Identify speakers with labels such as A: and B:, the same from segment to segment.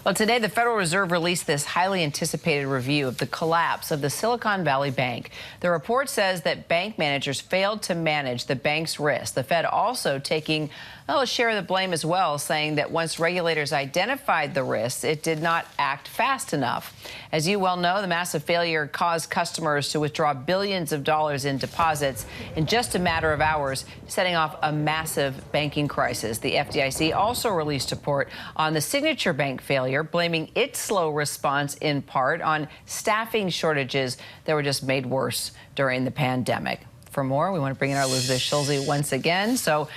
A: Well, today the Federal Reserve released this highly anticipated review of the collapse of the Silicon Valley Bank. The report says that bank managers failed to manage the bank's risk. The Fed also taking a share of the blame as well, saying that once regulators identified the risks, it did not act fast enough. As you well know, the massive failure caused customers to withdraw billions of dollars in deposits in just a matter of hours, setting off a massive banking crisis. The FDIC also released a report on the Signature Bank failure, blaming its slow response in part on staffing shortages that were just made worse during the pandemic. For more, we want to bring in our Elizabeth Schulze once again. So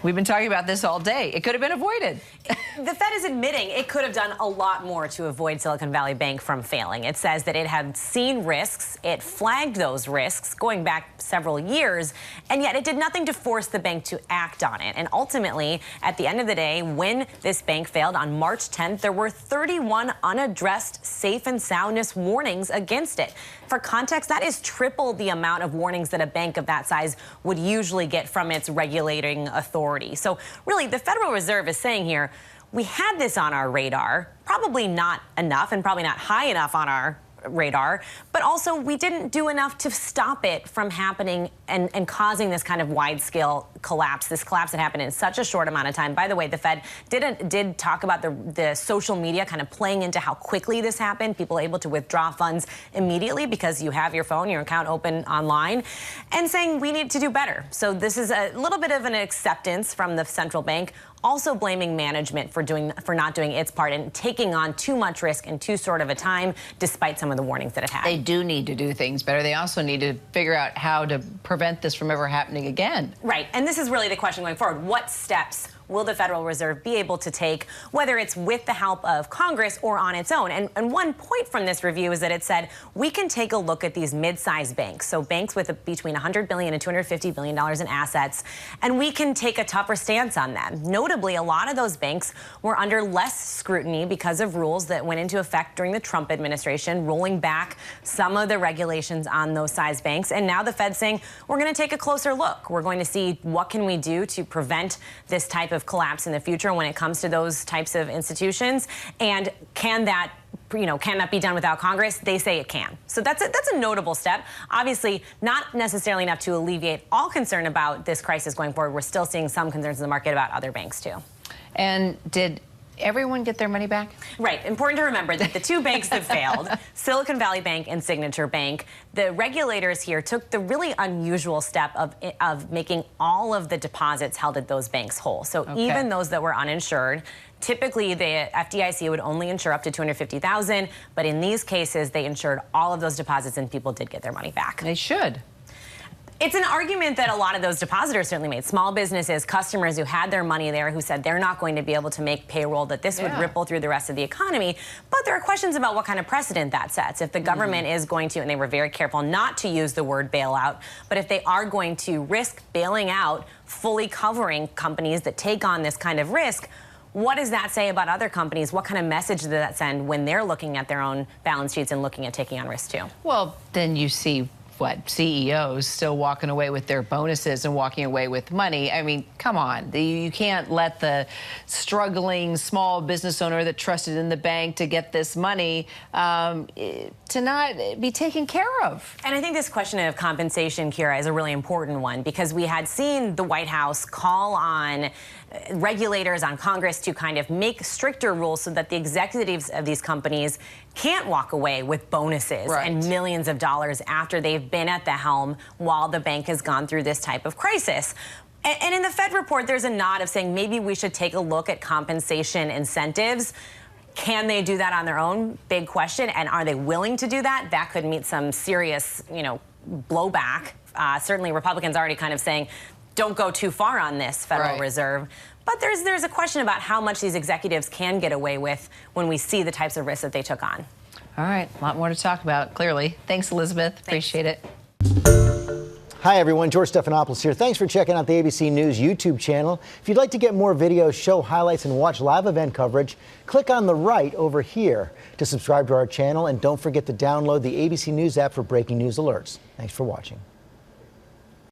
A: we've been talking about this all day. It could have been avoided.
B: The Fed is admitting it could have done a lot more to avoid Silicon Valley Bank from failing. It says that it had seen risks, it flagged those risks going back several years, and yet it did nothing to force the bank to act on it. And ultimately, at the end of the day, when this bank failed on March 10th, there were 31 unaddressed safe and soundness warnings against it. For context, that is triple the amount of warnings that a bank of that size would usually get from its regulating authority. So really, the Federal Reserve is saying here, we had this on our radar, probably not enough and probably not high enough on our radar, but also we didn't do enough to stop it from happening and causing this kind of wide-scale collapse, this collapse that happened in such a short amount of time. By the way, the Fed did talk about the social media kind of playing into how quickly this happened, people able to withdraw funds immediately because you have your phone, your account open online, and saying we need to do better. So this is a little bit of an acceptance from the central bank, also blaming management for not doing its part and taking on too much risk in too short of a time, despite some of the warnings that it had.
A: They do need to do things better. They also need to figure out how to prevent this from ever happening again.
B: Right, and this is really the question going forward. What steps will the Federal Reserve be able to take, whether it's with the help of Congress or on its own? And one point from this review is that it said we can take a look at these mid-sized banks, so banks with between $100 billion and $250 billion in assets, and we can take a tougher stance on them. Notably, a lot of those banks were under less scrutiny because of rules that went into effect during the Trump administration, rolling back some of the regulations on those size banks. And now the Fed's saying we're going to take a closer look. We're going to see what can we do to prevent this type of collapse in the future when it comes to those types of institutions, and can that be done without Congress? They say it can. So that's a notable step. Obviously, not necessarily enough to alleviate all concern about this crisis going forward. We're still seeing some concerns in the market about other banks too.
A: And did everyone get their money back?
B: Right. Important to remember that the two banks that failed, Silicon Valley Bank and Signature Bank, the regulators here took the really unusual step of making all of the deposits held at those banks whole. So even those that were uninsured, typically the FDIC would only insure up to $250,000, but in these cases they insured all of those deposits and people did get their money back.
A: They should.
B: It's an argument that a lot of those depositors certainly made. Small businesses, customers who had their money there, who said they're not going to be able to make payroll, that this would ripple through the rest of the economy. But there are questions about what kind of precedent that sets. If the government is going to, and they were very careful not to use the word bailout, but if they are going to risk bailing out, fully covering companies that take on this kind of risk, what does that say about other companies? What kind of message does that send when they're looking at their own balance sheets and looking at taking on risk too?
A: Well, then you see CEOs still walking away with their bonuses and walking away with money. I mean, come on. You can't let the struggling small business owner that trusted in the bank to get this money to not be taken care of.
B: And I think this question of compensation, Kira, is a really important one, because we had seen the White House call on regulators, on Congress, to kind of make stricter rules so that the executives of these companies can't walk away with bonuses and millions of dollars after they've been at the helm while the bank has gone through this type of crisis. And in the Fed report, there's a nod of saying maybe we should take a look at compensation incentives. Can they do that on their own? Big question. And are they willing to do that? That could meet some serious, blowback. Certainly Republicans already kind of saying, don't go too far on this, Federal Reserve. But there's a question about how much these executives can get away with when we see the types of risks that they took on.
A: All right, a lot more to talk about, clearly. Thanks, Elizabeth. Appreciate it.
C: Hi, everyone. George Stephanopoulos here. Thanks for checking out the ABC News YouTube channel. If you'd like to get more videos, show highlights, and watch live event coverage, click on the right over here to subscribe to our channel. And don't forget to download the ABC News app for breaking news alerts. Thanks for watching.